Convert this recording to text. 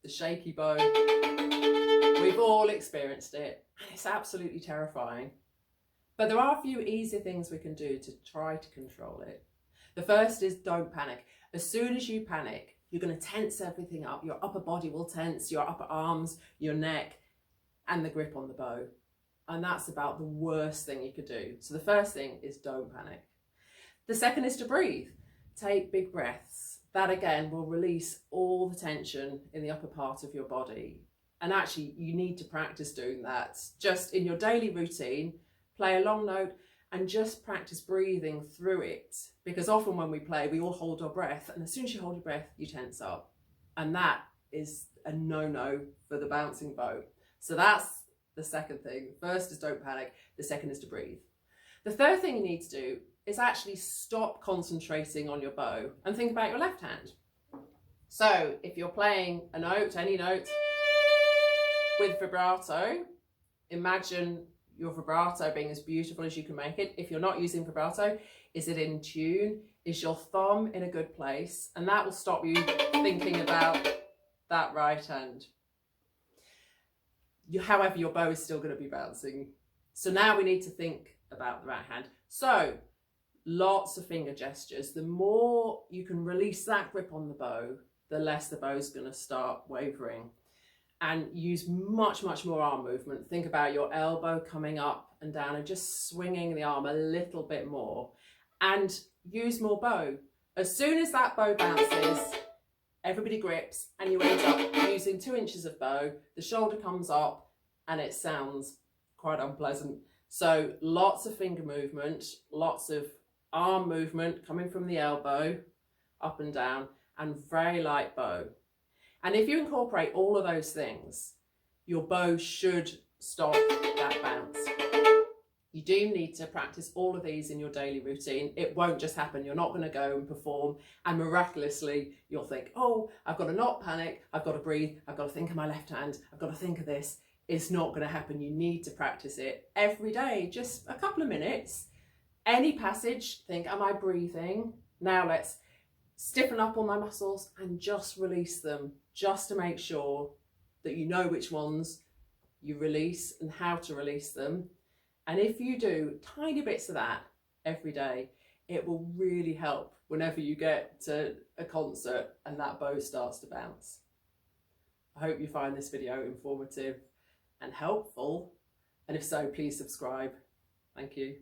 the shaky bow. We've all experienced it, and it's absolutely terrifying. But there are a few easy things we can do to try to control it. The first is don't panic. As soon as you panic, you're going to tense everything up. Your upper body will tense, your upper arms, your neck, and the grip on the bow. And that's about the worst thing you could do. So the first thing is don't panic. The second is to breathe. Take big breaths. That again will release all the tension in the upper part of your body. And actually you need to practice doing that. Just in your daily routine, play a long note and just practice breathing through it. Because often when we play, we all hold our breath, and as soon as you hold your breath, you tense up. And that is a no-no for the bouncing bow. So that's the second thing. First is don't panic. The second is to breathe. The third thing you need to do is actually stop concentrating on your bow and think about your left hand. So if you're playing a note, any note, with vibrato, imagine your vibrato being as beautiful as you can make it. If you're not using vibrato, is it in tune? Is your thumb in a good place? And that will stop you thinking about that right hand. However, your bow is still going to be bouncing. So now we need to think about the right hand. So lots of finger gestures. The more you can release that grip on the bow, the less the bow's going to start wavering. And use much, much more arm movement. Think about your elbow coming up and down and just swinging the arm a little bit more. And use more bow. As soon as that bow bounces, everybody grips and you end up using 2 inches of bow, the shoulder comes up and it sounds quite unpleasant. So lots of finger movement, lots of arm movement coming from the elbow up and down, and very light bow. And if you incorporate all of those things, your bow should stop that bounce. You do need to practice all of these in your daily routine. It won't just happen. You're not going to go and perform and miraculously you'll think, oh, I've got to not panic, I've got to breathe, I've got to think of my left hand, I've got to think of this. It's not going to happen. You need to practice it every day, just a couple of minutes. Any passage, think, am I breathing? Now let's stiffen up all my muscles and just release them, just to make sure that you know which ones you release and how to release them. And if you do tiny bits of that every day, it will really help whenever you get to a concert and that bow starts to bounce. I hope you find this video informative and helpful. And if so, please subscribe. Thank you.